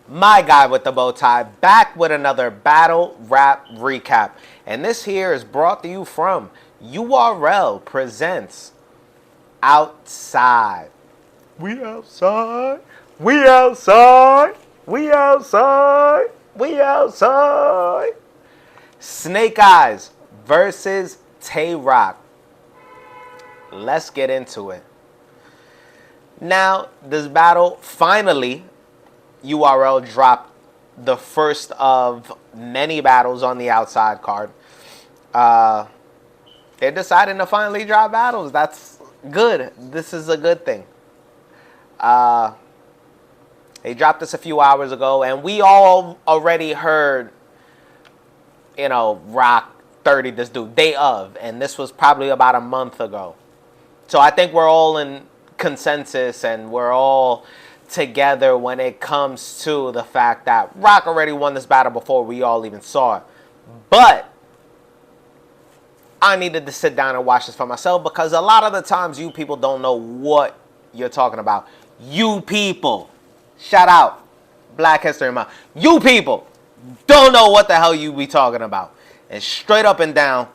My guy with the bow tie, back with another battle rap recap. And this here is brought to you from URL presents Outside. We outside. We outside. We outside. We outside. Snake Eyez versus Tay Roc. Let's get into it. Now, this battle finally, URL dropped the first of many battles on the outside card. They're deciding to finally drop battles. That's good. This is a good thing. They dropped this a few hours ago, and we all already heard, Roc 30 this dude, day of, and this was probably about a month ago. So I think we're all in consensus, and we're all together when it comes to the fact that Roc already won this battle before we all even saw it. But I needed to sit down and watch this for myself, because a lot of the times you people don't know what you're talking about. You people, shout out Black History Month. You people don't know what the hell you be talking about. And straight up and down,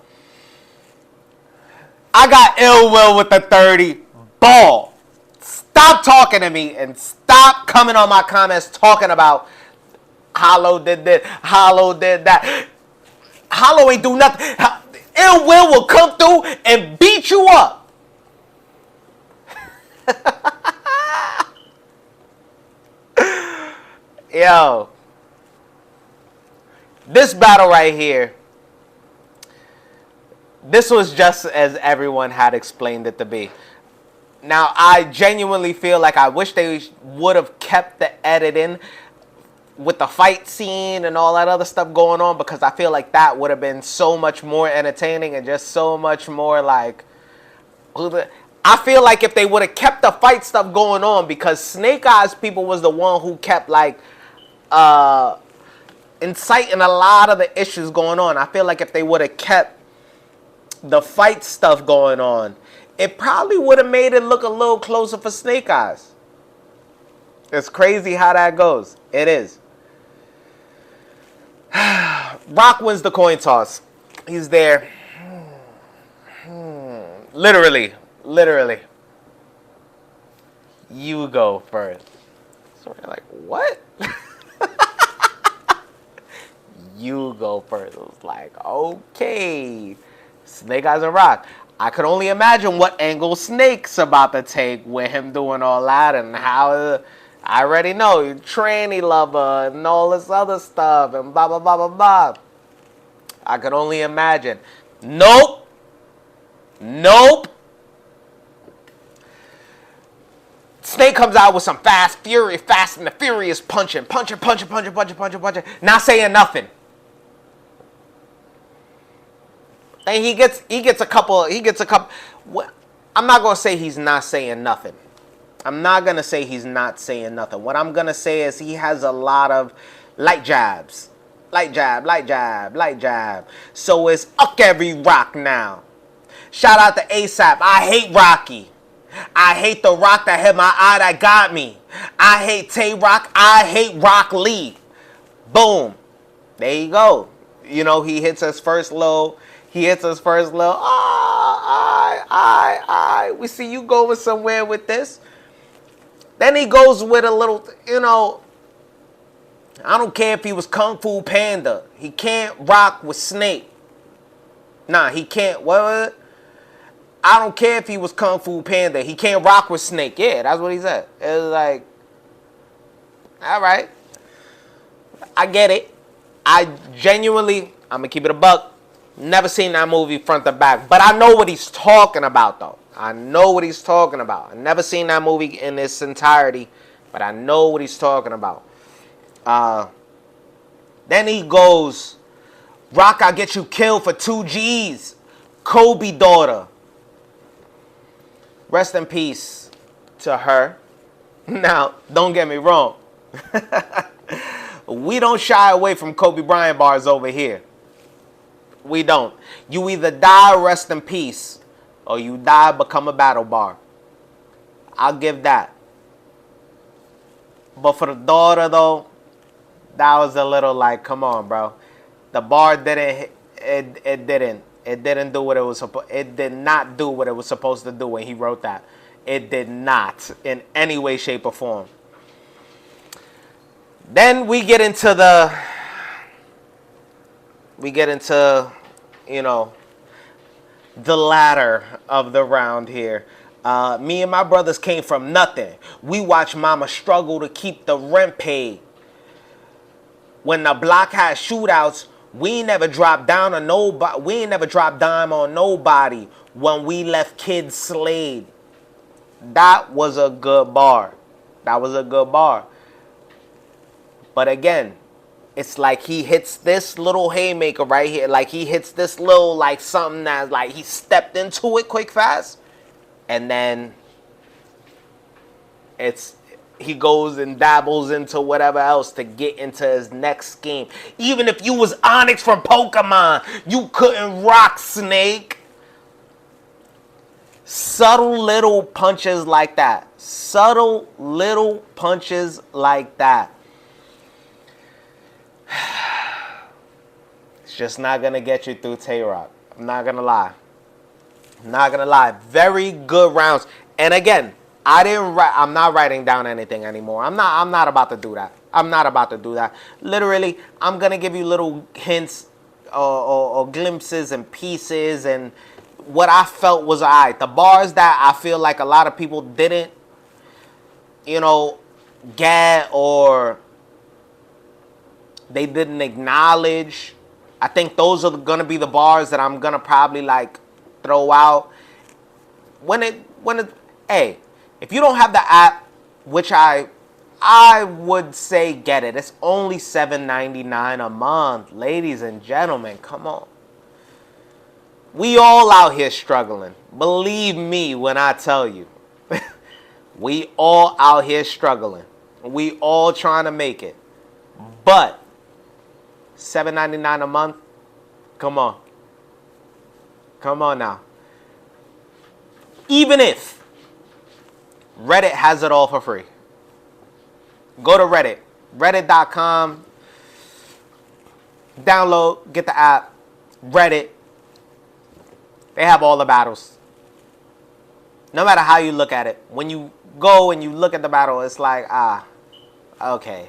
I got ill will with the 30 ball. Stop talking to me and stop coming on my comments talking about Hollow did this, Hollow did that. Hollow ain't do nothing. Ill will come through and beat you up. Yo, this battle right here, this was just as everyone had explained it to be. Now, I genuinely feel like I wish they would have kept the editing with the fight scene and all that other stuff going on, because I feel like that would have been so much more entertaining and just so much more like... I feel like if they would have kept the fight stuff going on, because Snake Eyez people was the one who kept like inciting a lot of the issues going on. I feel like if they would have kept the fight stuff going on, it probably would have made it look a little closer for Snake Eyez. It's crazy how that goes. It is. Roc wins the coin toss. He's there. Literally. You go first. So we're like, what? You go first. It was like, okay. Snake Eyez and Roc. I could only imagine what angle Snake's about to take with him doing all that, and how... I already know, you tranny lover and all this other stuff and blah, blah, blah, blah, blah. I could only imagine. Nope. Snake comes out with some fast and the furious punching. Not saying nothing. And he gets a couple. I'm not going to say he's not saying nothing. I'm not going to say he's not saying nothing. What I'm going to say is he has a lot of light jabs. Light jab. So it's Uck every Roc now. Shout out to ASAP. I hate Rocky. I hate the Roc that hit my eye that got me. I hate Tay Roc. I hate Rock Lee. Boom. There you go. He hits his first low. We see you going somewhere with this. Then he goes with a little, I don't care if he was Kung Fu Panda. He can't rock with Snake. Nah, he can't. What? I don't care if he was Kung Fu Panda. He can't rock with Snake. Yeah, that's what he said. It was like, all right. I get it. I genuinely, I'm going to keep it a buck, never seen that movie front to back. But I know what he's talking about, though. I know what he's talking about. I never seen that movie in its entirety, but I know what he's talking about. Then he goes, Roc, I'll get you killed for 2 G's. Kobe daughter. Rest in peace to her. Now, don't get me wrong. We don't shy away from Kobe Bryant bars over here. We don't. You either die, rest in peace, or you die, become a battle bar. I'll give that. But for the daughter, though, That was a little like, come on, bro. The bar didn't. It didn't. It didn't do what it was supposed. It did not do what it was supposed to do when he wrote that. It did not in any way, shape, or form. Then we get into the. You know, the ladder of the round here. Me and my brothers came from nothing. We watched mama struggle to keep the rent paid. When the block had shootouts, we ain't never dropped down on nobody. We ain't never dropped dime on nobody when we left kids slayed. That was a good bar. That was a good bar. But again, it's like he hits this little haymaker right here. Like he hits this little, like something that's like he stepped into it quick, fast. And then he goes and dabbles into whatever else to get into his next scheme. Even if you was Onyx from Pokemon, you couldn't rock Snake. Subtle little punches like that. Subtle little punches like that. It's just not going to get you through Tay-Rock. I'm not going to lie. I'm not going to lie. Very good rounds. And again, I'm not writing down anything anymore. I'm not about to do that. I'm not about to do that. Literally, I'm going to give you little hints or glimpses and pieces and what I felt was all right. The bars that I feel like a lot of people didn't, get or they didn't acknowledge. I think those are going to be the bars that I'm going to probably like throw out. Hey, if you don't have the app, which I would say get it. It's only $7.99 a month. Ladies and gentlemen, come on. We all out here struggling. Believe me when I tell you. We all out here struggling. We all trying to make it. But $7.99 a month? Come on. Come on now. Even if Reddit has it all for free. Go to Reddit. Reddit.com. Download. Get the app. Reddit. They have all the battles. No matter how you look at it. When you go and you look at the battle, it's like, okay.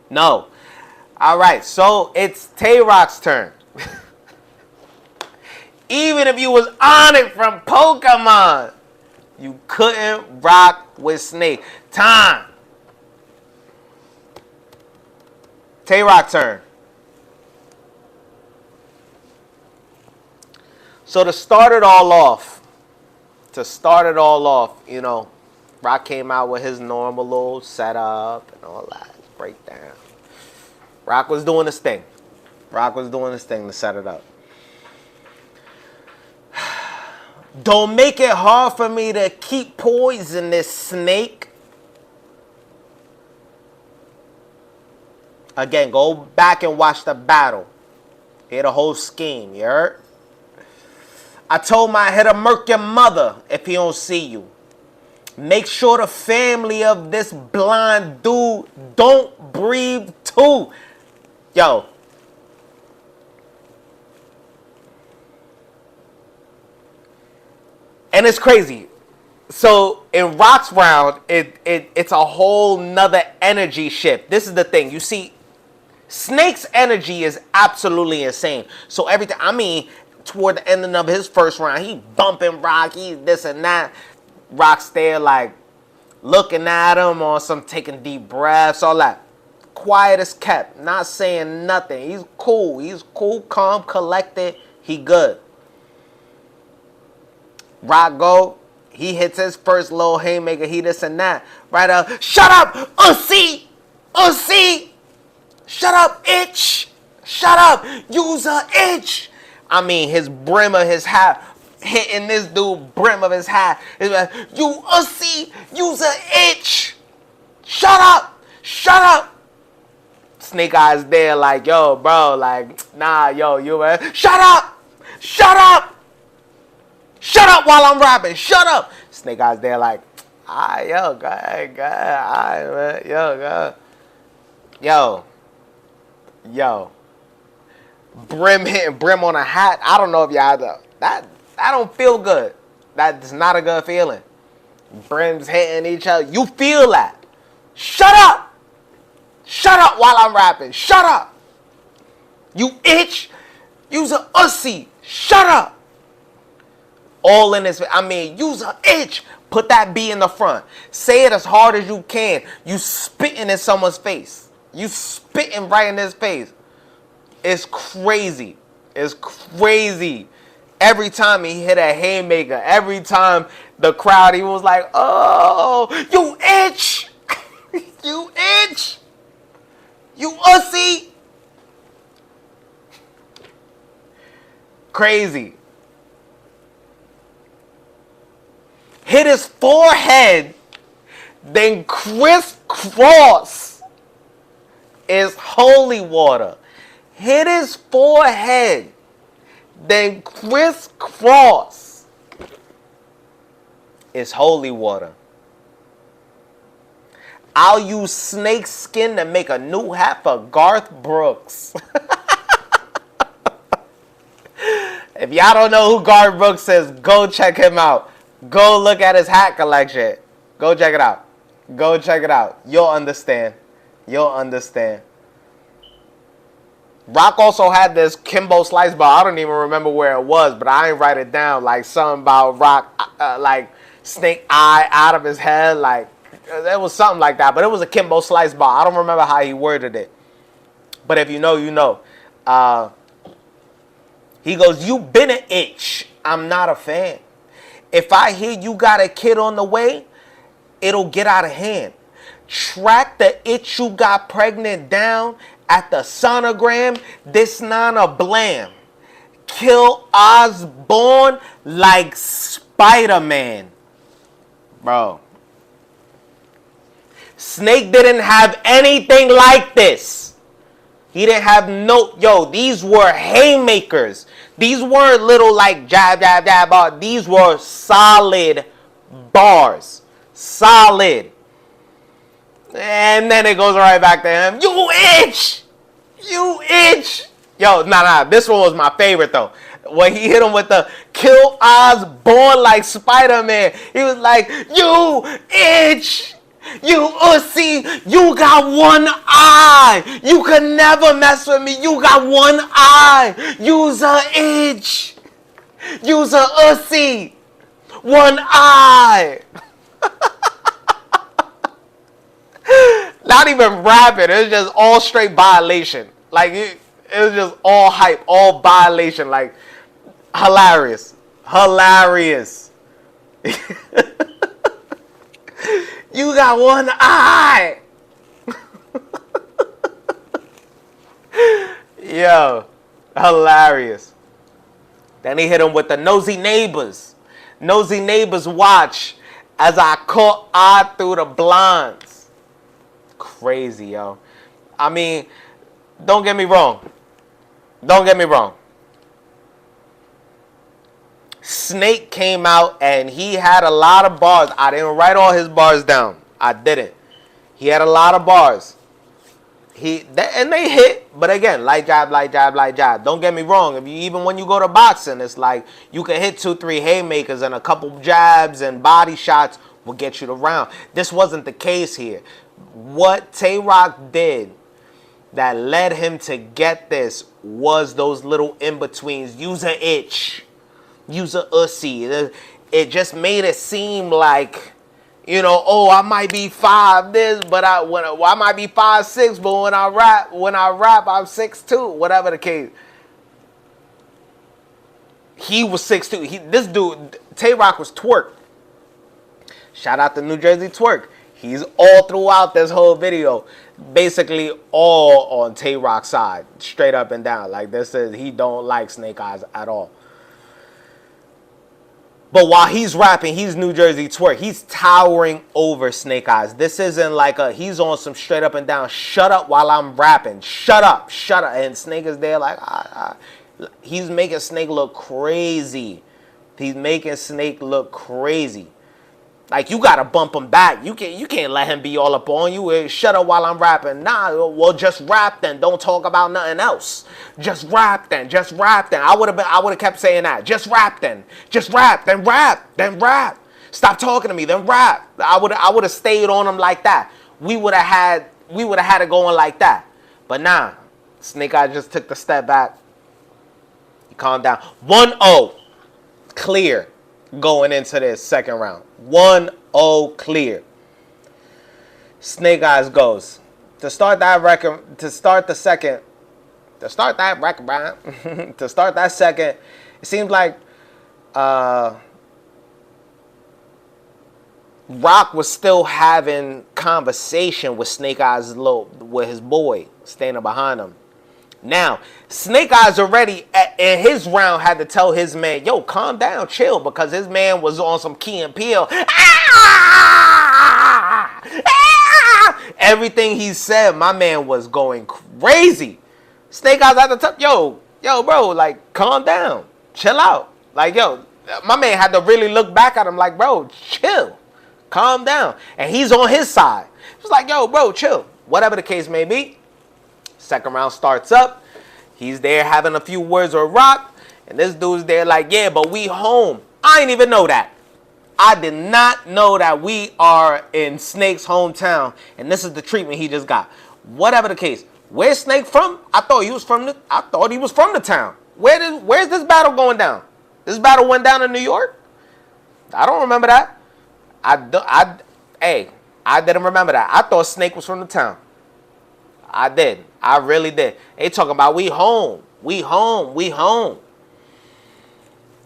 No. All right. So it's Tay-Rock's turn. Even if you was on it from Pokemon, you couldn't rock with Snake. Time. Tay-Rock's turn. So to start it all off, Rock came out with his normal little setup and all that breakdown. Rock was doing his thing. To set it up. Don't make it hard for me to keep poison this Snake. Again, go back and watch the battle. Hear the whole scheme, you heard? I told my head to murk your mother if he don't see you. Make sure the family of this blind dude don't breathe too. Yo. And it's crazy. So in Rock's round, it's a whole nother energy shift. This is the thing. You see, Snake's energy is absolutely insane. So toward the ending of his first round, he bumping Rock, he this and that. Rock's there like looking at him or some taking deep breaths, all that. Quiet as kept, not saying nothing. He's cool, calm, collected. He good. Rock go, he hits his first little haymaker, he this and that. Right up, shut up, Ussy! Shut up, itch! Shut up, use a itch! His brim of his hat, hitting this dude brim of his hat. It's like, you Ussy, use a itch! Shut up! Snake Eyes there like, yo, bro, like, nah, yo, shut up! Shut up while I'm rapping, shut up! Snake Eyes there like, Alright, yo, go ahead, go ahead. Alright, man. Yo, go ahead. Yo. Brim hitting brim on a hat. I don't know if y'all know. That don't feel good. That's not a good feeling. Brims hitting each other. You feel that. Shut up. Shut up while I'm rapping. Shut up. You itch. You's a ussy. Shut up. All in this. I mean, you's a itch. Put that B in the front. Say it as hard as you can. You spitting in someone's face. You spitting right in his face. It's crazy. It's crazy. Every time he hit a haymaker, every time the crowd, he was like, oh, you itch. You itch. You ussy. Crazy. Hit his forehead, then crisscross is holy water. Hit his forehead, then crisscross is holy water. I'll use snake skin to make a new hat for Garth Brooks. If y'all don't know who Garth Brooks is, go check him out. Go look at his hat collection. Go check it out. Go check it out. You'll understand. You'll understand. Rock also had this Kimbo Slice bar. I don't even remember where it was, but I ain't write it down. Like something about Rock, like snake eye out of his head. Like it was something like that. But it was a Kimbo Slice bar. I don't remember how he worded it. But if you know, you know. He goes, you been an itch. I'm not a fan. If I hear you got a kid on the way, it'll get out of hand. Track the itch you got pregnant down at the sonogram. This nana blam. Kill Osborne like Spider-Man. Bro. Snake didn't have anything like this. He didn't have no, yo, these were haymakers. These weren't little like jab, jab, jab bars. These were solid bars. Solid. And then it goes right back to him. You itch! You itch! Yo, nah, this one was my favorite though. When he hit him with the kill Osborne like Spider-Man. He was like, you itch! You ussy, you got one eye. You can never mess with me. You got one eye. You's a itch. You's a ussy. One eye. Not even rapping. It was just all straight violation. Like it was just all hype, all violation. Like hilarious. Hilarious. You got one eye. Yo, hilarious. Then he hit him with the nosy neighbors. Nosy neighbors watch as I caught eye through the blinds. Crazy, yo. I mean, don't get me wrong. Don't get me wrong. Snake came out and he had a lot of bars. I didn't write all his bars down. I didn't. He had a lot of bars. And they hit, but again, light jab, light jab, light jab. Don't get me wrong. Even when you go to boxing, it's like you can hit 2-3 haymakers and a couple jabs and body shots will get you the round. This wasn't the case here. What Tay-Rock did that led him to get this was those little in-betweens. Use an itch. Use a ussy. It just made it seem like, you know, oh, I might be 5 this, but I might be 5'6", but when I rap, I'm 6'2", whatever the case. He was 6'2". This dude, Tay-Rock was Twerk. Shout out to New Jersey Twerk. He's all throughout this whole video, basically all on Tay-Rock's side, straight up and down. Like this is, he don't like Snake Eyez at all. But while he's rapping, he's New Jersey Twerk. He's towering over Snake Eyez. This isn't like he's on some straight up and down, shut up while I'm rapping. Shut up, shut up. And Snake is there like, he's making Snake look crazy. He's making Snake look crazy. Like, you gotta bump him back. You can't let him be all up on you. Shut up while I'm rapping. Nah, well, just rap then. Don't talk about nothing else. Just rap then. Just rap then. I would have kept saying that. Just rap then. Just rap. Then rap. Then rap. Stop talking to me. Then rap. I would have stayed on him like that. We would have had it going like that. But nah, Snake Eyez just took the step back. He calmed down. 1-0 clear going into this second round. 1-0 clear. Snake Eyez goes. To start that second, it seems like Rock was still having conversation with Snake Eyez with his boy standing behind him. Now, Snake Eyez already in his round had to tell his man, yo, calm down, chill, because his man was on some Key and Peele. Everything he said, my man was going crazy. Snake Eyez had to tell, yo, bro, like, calm down, chill out. Like, yo, my man had to really look back at him like, bro, chill, calm down. And he's on his side. He was like, yo, bro, chill. Whatever the case may be. Second round starts up. He's there having a few words with Rock. And this dude's there like, yeah, but we home. I didn't even know that. I did not know that we are in Snake's hometown. And this is the treatment he just got. Whatever the case. Where's Snake from? I thought he was from the town. Where's this battle going down? This battle went down in New York? I don't remember that. I didn't remember that. I thought Snake was from the town. I did. I really did. They talking about we home. We home. We home.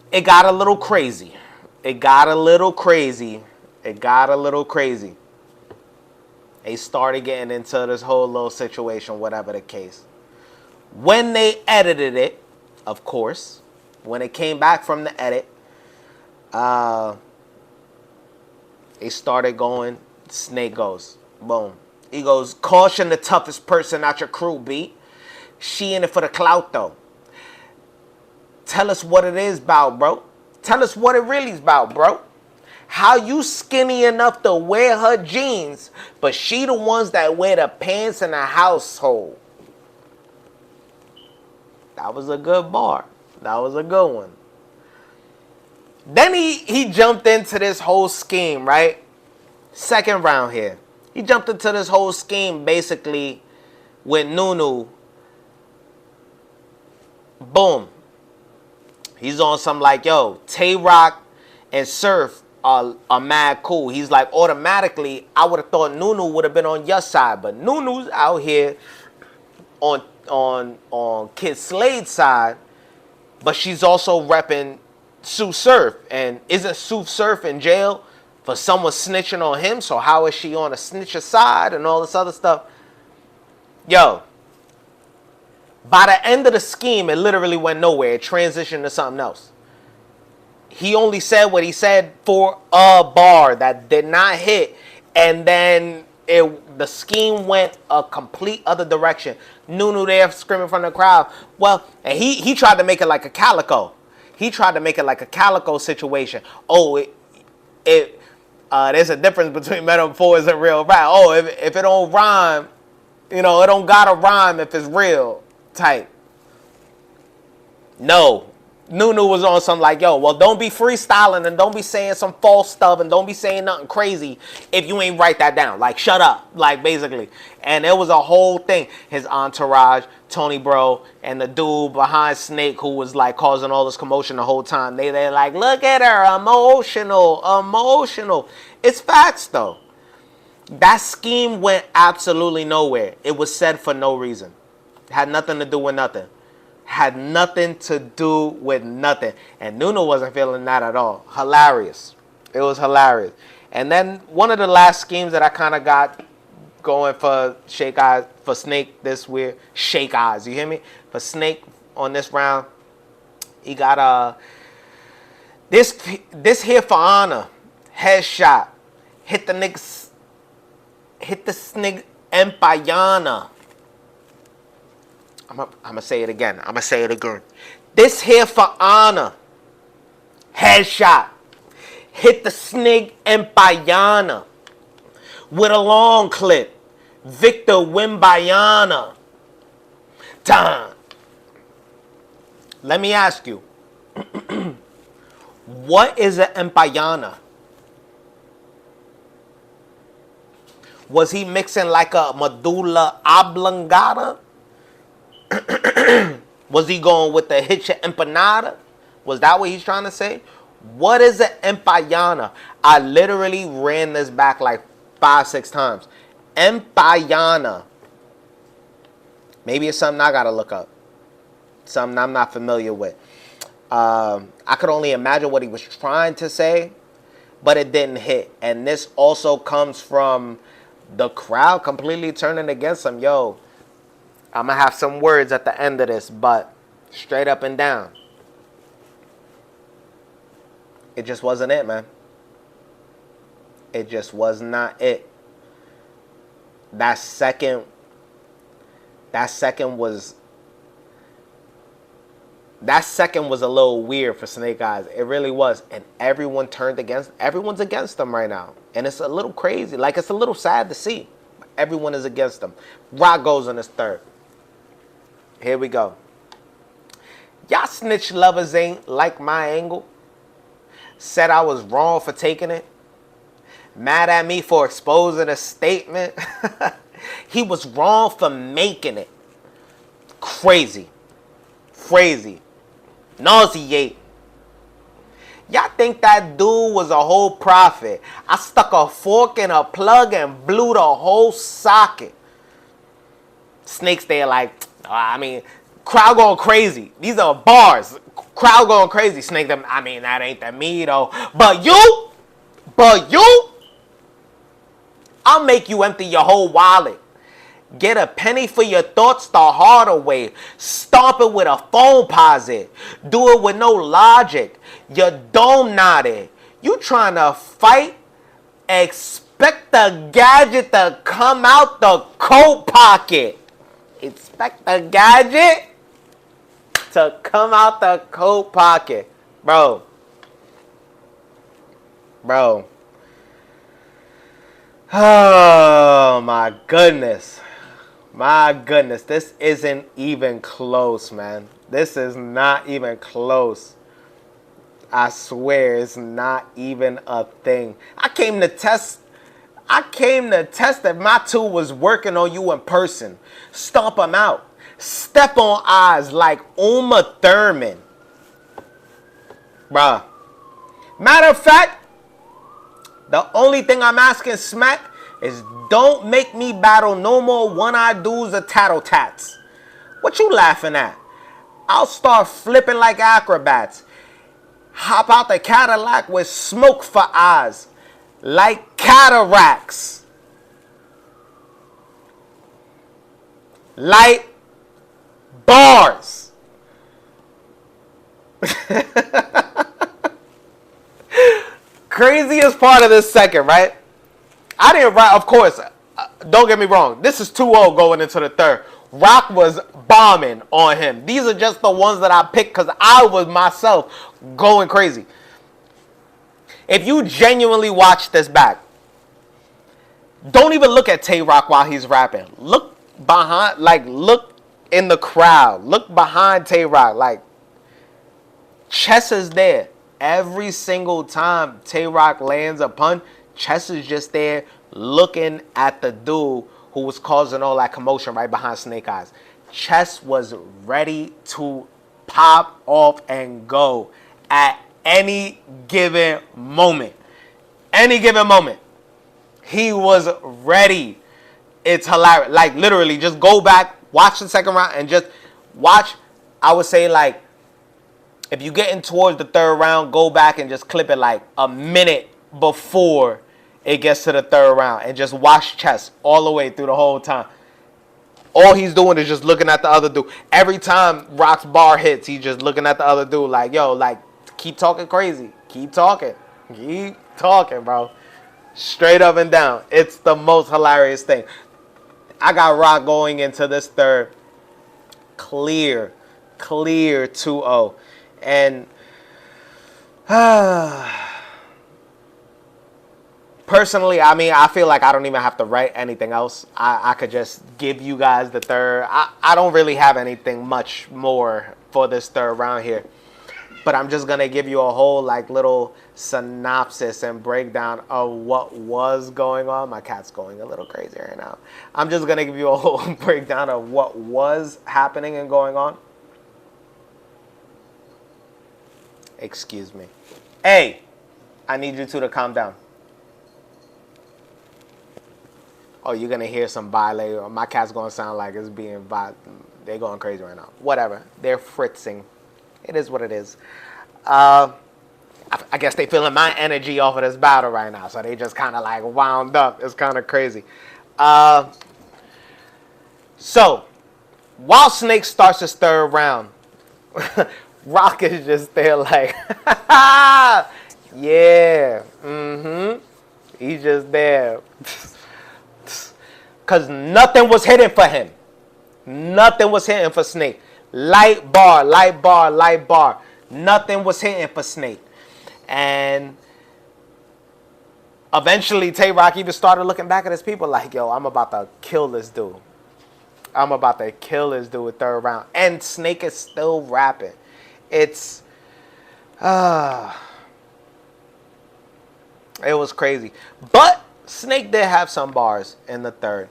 It got a little crazy. It got a little crazy. It got a little crazy. They started getting into this whole little situation, whatever the case. When they edited it, of course, when it came back from the edit, they started going, Snake goes, boom. He goes, caution the toughest person out your crew, B. She in it for the clout, though. Tell us what it is about, bro. Tell us what it really is about, bro. How you skinny enough to wear her jeans, but she the ones that wear the pants in the household. That was a good bar. That was a good one. Then he jumped into this whole scheme, right? Second round here. He jumped into this whole scheme basically with Nunu. Boom. He's on some like, yo, Tay-Rock and Surf are mad cool. He's like, automatically, I would have thought Nunu would have been on your side. But Nunu's out here on Kid Slade's side. But she's also repping Sue Surf. And isn't Sue Surf in jail for someone snitching on him? So how is she on a snitcher side and all this other stuff? Yo, by the end of the scheme, it literally went nowhere. It transitioned to something else. He only said what he said for a bar that did not hit. And then the scheme went a complete other direction. Nunu there screaming from the crowd. Well, and he tried to make it like a Calico. He tried to make it like a Calico situation. Oh, there's a difference between metaphors and real rap. Oh, if it don't rhyme, it don't gotta rhyme if it's real type. No. Nunu was on something like, yo, well, don't be freestyling and don't be saying some false stuff and don't be saying nothing crazy if you ain't write that down. Like, shut up, like, basically. And it was a whole thing. His entourage, Tony Bro, and the dude behind Snake who was, like, causing all this commotion the whole time. They're like, look at her, emotional. It's facts, though. That scheme went absolutely nowhere. It was said for no reason. It had nothing to do with nothing. Had nothing to do with nothing. And Nunu wasn't feeling that at all. Hilarious. It was hilarious. And then one of the last schemes that I kind of got going for for Snake this weird. Shake Eyez, you hear me? For Snake on this round, he got this here for honor. Headshot. Hit the snake Empayana. I'm going to say it again. This here for honor. Headshot. hit the Snake Empayana with a long clip. Victor Wimbayana. Time. Let me ask you, what is an Empayana? Was he mixing like a medulla oblongata? Was he going with the hitcha empanada? Was that what he's trying to say? What is an empayana? I literally ran this back like 5-6 times. Empayana. Maybe it's something I gotta look up. Something I'm not familiar with. I could only imagine what he was trying to say, but it didn't hit. And this also comes from the crowd completely turning against him. Yo, I'm going to have some words at the end of this, but straight up and down, it just wasn't it, man. It just was not it. That second was a little weird for Snake Eyez. It really was. And everyone's against him right now. And it's a little crazy. Like, it's a little sad to see. Everyone is against him. Rock goes on his third. Here we go. Y'all snitch lovers ain't like my angle. Said I was wrong for taking it. Mad at me for exposing a statement. He was wrong for making it. Crazy. Crazy. Nauseate. Y'all think that dude was a whole prophet. I stuck a fork in a plug and blew the whole socket. Snakes there like, I mean, crowd going crazy. These are bars. Crowd going crazy. Snake them, I mean, that ain't that me though. But you, I'll make you empty your whole wallet. Get a penny for your thoughts the harder way. Stomp it with a phone posit. Do it with no logic. Your dome nodded. You trying to fight? Expect the gadget to come out the coat pocket. Expect the gadget to come out the coat pocket. Bro. Oh my goodness. My goodness, this isn't even close, man. This is not even close. I swear, it's not even a thing. I came to test if my tool was working on you in person. Stomp them out. Step on Eyez like Uma Thurman. Bruh. Matter of fact, the only thing I'm asking Smack is don't make me battle no more one-eyed dudes or tattle tats. What you laughing at? I'll start flipping like acrobats. Hop out the Cadillac with smoke for eyes. Like cataracts. Light bars. Craziest part of this second, right? I didn't write, of course, don't get me wrong. This is 2-0 going into the third. Rock was bombing on him. These are just the ones that I picked because I was myself going crazy. If you genuinely watch this back, don't even look at Tay Rock while he's rapping. Look behind, like look in the crowd. Look behind Tay Rock. Like, Chess is there. Every single time Tay Rock lands a pun, Chess is just there looking at the dude who was causing all that commotion right behind Snake Eyez. Chess was ready to pop off and go at any given moment. Any given moment. He was ready. It's hilarious. Like, literally, just go back, watch the second round, and just watch. I would say, like, if you're getting towards the third round, go back and just clip it like a minute before it gets to the third round and just watch Chess all the way through the whole time. All he's doing is just looking at the other dude. Every time Rock's bar hits, he's just looking at the other dude like, yo, like, keep talking crazy. Keep talking. Keep talking, bro. Straight up and down. It's the most hilarious thing. I got Rock going into this third. Clear 2-0. And Personally, I mean, I feel like I don't even have to write anything else. I could just give you guys the third. I don't really have anything much more for this third round here. But I'm just going to give you a whole like little synopsis and breakdown of what was going on. My cat's going a little crazy right now. I'm just going to give you a whole breakdown of what was happening and going on. Excuse me. Hey, I need you two to calm down. Oh, you're going to hear some violate. My cat's going to sound like it's being violent. They're going crazy right now. Whatever. They're fritzing. It is what it is. I guess they feeling my energy off of this battle right now. So they just kind of like wound up. It's kind of crazy. So, while Snake starts his third round, Rock is just there like, yeah, he's just there. Because nothing was hidden for him. Nothing was hidden for Snake. Light bar, light bar, light bar. Nothing was hidden for Snake. And eventually Tay-Rock even started looking back at his people like, yo, I'm about to kill this dude. I'm about to kill this dude with third round. And Snake is still rapping. It was crazy. But Snake did have some bars in the third.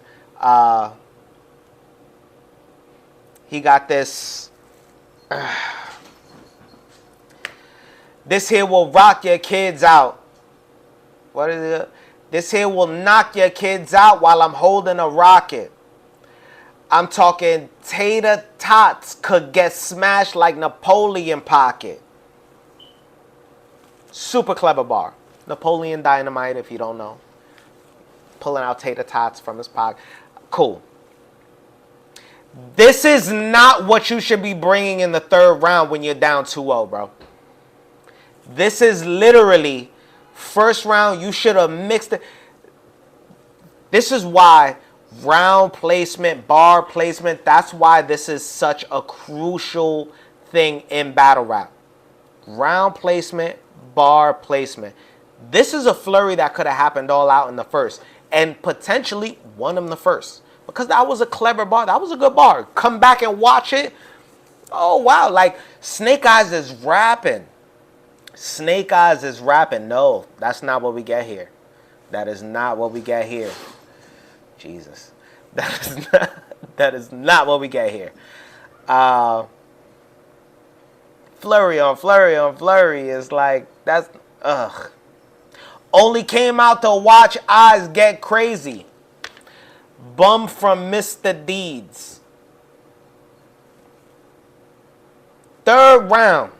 He got this. This here will rock your kids out. What is it? This here will knock your kids out while I'm holding a rocket. I'm talking tater tots could get smashed like Napoleon pocket. Super clever bar. Napoleon Dynamite, if you don't know. Pulling out tater tots from his pocket. Cool. This is not what you should be bringing in the third round when you're down 2-0, bro. This is literally first round. You should have mixed it. This is why round placement, bar placement, that's why this is such a crucial thing in battle rap. Round placement, bar placement. This is a flurry that could have happened all out in the first and potentially won him the first. Because that was a clever bar. That was a good bar. Come back and watch it. Oh, wow. Like, Snake Eyez is rapping. Snake Eyez is rapping. No, that's not what we get here. That is not what we get here. Jesus. That is not what we get here. Flurry on flurry on flurry is like, that's, ugh. Only came out to watch Eyez get crazy. Bum from Mr. Deeds. Third round.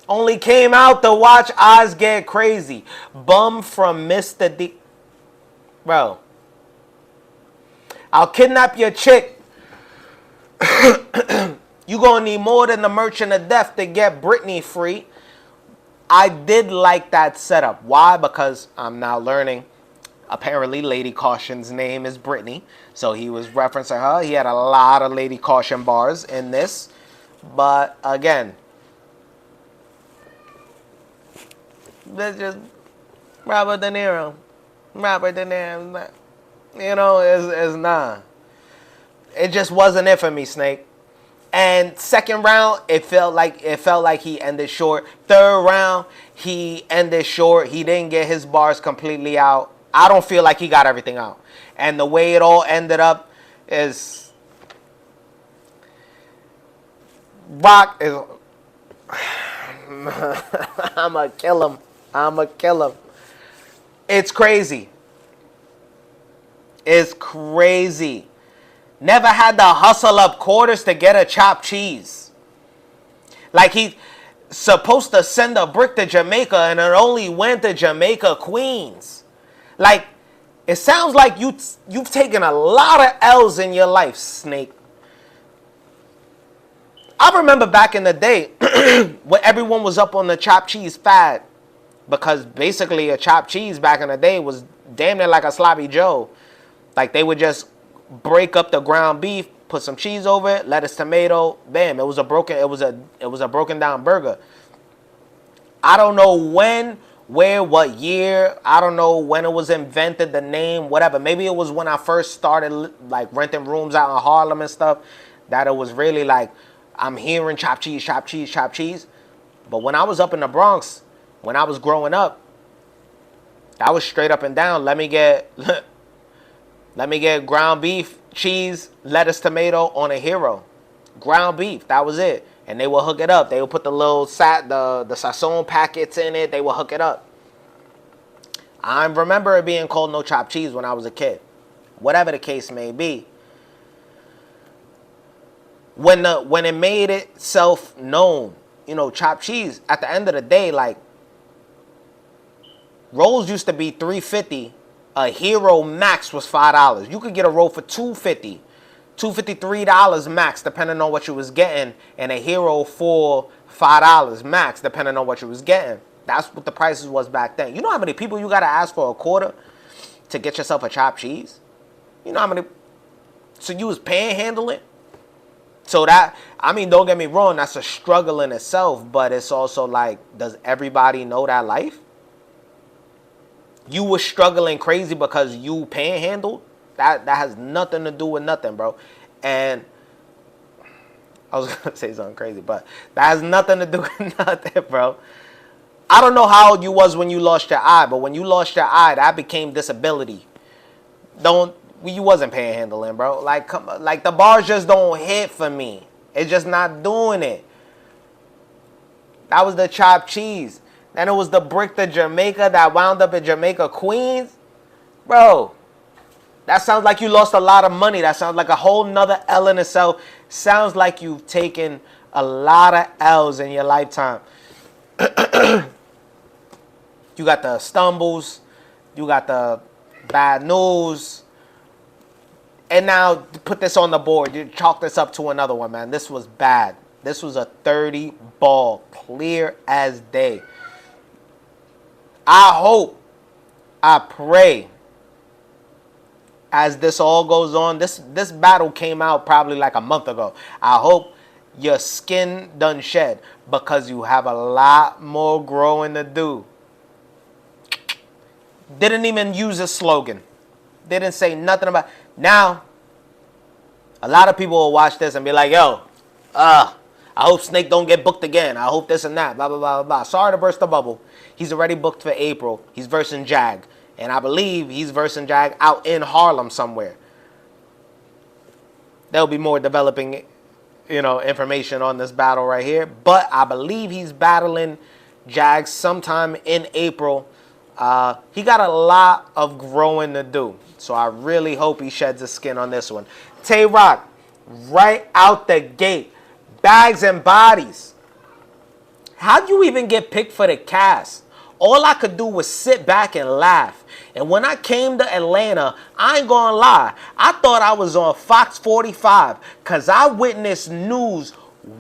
Only came out to watch Eyez get crazy. Bum from Mr. D. Bro. I'll kidnap your chick. You gonna need more than the Merchant of Death to get Britney free. I did like that setup. Why? Because I'm now learning. Apparently, Lady Caution's name is Britney. So he was referencing her. He had a lot of Lady Caution bars in this. But again, that's just Robert De Niro. Robert De Niro. You know, it's nah. It just wasn't it for me, Snake. And second round, it felt like he ended short. Third round, he ended short. He didn't get his bars completely out. I don't feel like he got everything out. And the way it all ended up is Rock is I'ma kill him. I'ma kill him. It's crazy. It's crazy. Never had to hustle up quarters to get a chopped cheese. Like he's supposed to send a brick to Jamaica and it only went to Jamaica, Queens. Like, it sounds like you've taken a lot of L's in your life, Snake. I remember back in the day when everyone was up on the chopped cheese fad. Because basically a chopped cheese back in the day was damn near like a sloppy Joe. Like they would just break up the ground beef, put some cheese over it, lettuce, tomato, bam. It was a broken down burger. I don't know when, where, what year. I don't know when it was invented, the name, whatever. Maybe it was when I first started like renting rooms out in Harlem and stuff, that it was really like, I'm hearing chopped cheese, chopped cheese, chopped cheese. But when I was up in the Bronx, when I was growing up, that was straight up and down. Let me get ground beef, cheese, lettuce, tomato on a hero. Ground beef, that was it. And they will hook it up. They will put the little the sazon packets in it. They will hook it up. I remember it being called no chopped cheese when I was a kid. Whatever the case may be. When it made itself known, you know, chopped cheese, at the end of the day, like, rolls used to be $3.50. A hero max was $5. You could get a roll for $2.50. $2.53 max, depending on what you was getting, and a hero for $5 max, depending on what you was getting. That's what the prices was back then. You know how many people you gotta ask for a quarter to get yourself a chopped cheese? You know how many? So you was panhandling? So that, I mean, don't get me wrong, that's a struggle in itself, but it's also like, does everybody know that life? You were struggling crazy because you panhandled? That has nothing to do with nothing, bro. And I was going to say something crazy, but that has nothing to do with nothing, bro. I don't know how old you was when you lost your eye, but when you lost your eye, that became disability. You wasn't panhandling, bro. Like the bars just don't hit for me. It's just not doing it. That was the chopped cheese. Then it was the brick to Jamaica that wound up in Jamaica, Queens. Bro, that sounds like you lost a lot of money. That sounds like a whole nother L in itself. Sounds like you've taken a lot of L's in your lifetime. You got the stumbles. You got the bad news. And now, put this on the board. You chalk this up to another one, man. This was bad. This was a 30 ball. Clear as day. I hope, I pray, as this all goes on, this battle came out probably like a month ago. I hope your skin done shed, because you have a lot more growing to do. Didn't even use a slogan. Didn't say nothing about. Now, a lot of people will watch this and be like, yo, I hope Snake don't get booked again. I hope this and that, blah, blah, blah, blah. Sorry to burst the bubble. He's already booked for April. He's versing Jag. And I believe he's versing Jag out in Harlem somewhere. There'll be more developing, information on this battle right here. But I believe he's battling Jag sometime in April. He got a lot of growing to do. So I really hope he sheds his skin on this one. Tay-Rock, right out the gate. Bags and bodies. How'd you even get picked for the cast? All I could do was sit back and laugh. And when I came to Atlanta, I ain't gonna lie, I thought I was on Fox 45, because I witnessed news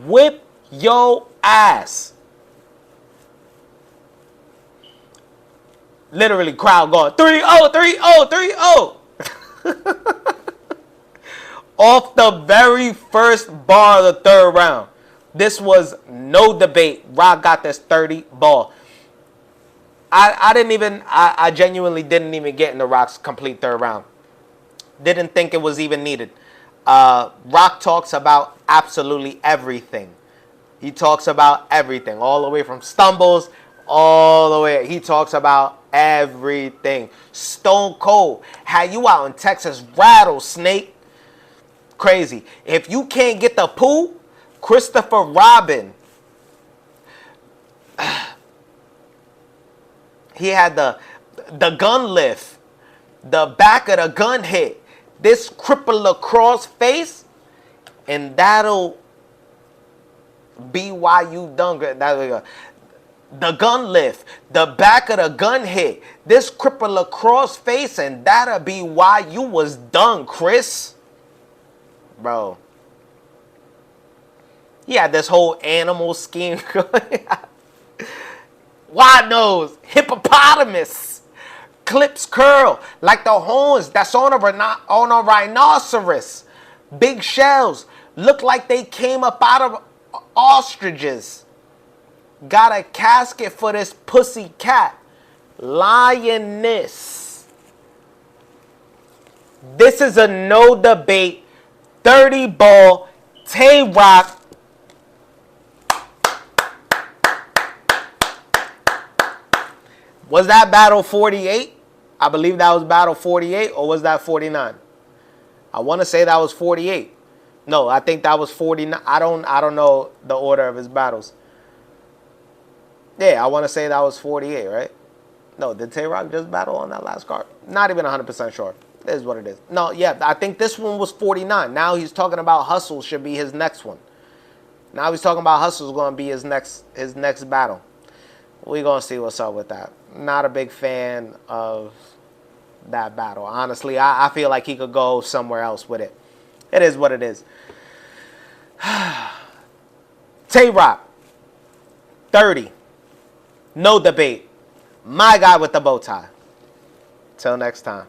whip your ass. Literally, crowd going 3-0, 3-0, 3-0. Off the very first bar of the third round. This was no debate. Rock got this 30 ball. I genuinely didn't even get in the Rock's complete third round. Didn't think it was even needed. Rock talks about absolutely everything. He talks about everything, all the way from stumbles, all the way. He talks about everything. Stone Cold had you out in Texas, rattlesnake. Crazy. If you can't get the poo, Christopher Robin. He had the gun lift, the back of the gun hit, this cripple across face, and that'll be why you done. The gun lift, the back of the gun hit, this cripple across face, and that'll be why you was done, Chris. Bro. He had this whole animal scheme going on. Wide nose, hippopotamus, clips curl like the horns that's on a rhinoceros. Big shells look like they came up out of ostriches. got a casket for this pussy cat. Lioness. This is a no debate. 30 ball. Tay-Rock. Was that battle 48? I believe that was battle 48, or was that 49? I want to say that was 48. No, I think that was 49. I don't know the order of his battles. Yeah, I want to say that was 48, right? No, did Tay-Rock just battle on that last card? Not even 100% sure. It is what it is. No, yeah, I think this one was 49. Now he's talking about Hustle should be his next one. Now he's talking about Hustle's going to be his next battle. We're going to see what's up with that. Not a big fan of that battle. Honestly, I feel like he could go somewhere else with it. It is what it is. Tay-Rock, 30. No debate. My guy with the bow tie. Till next time.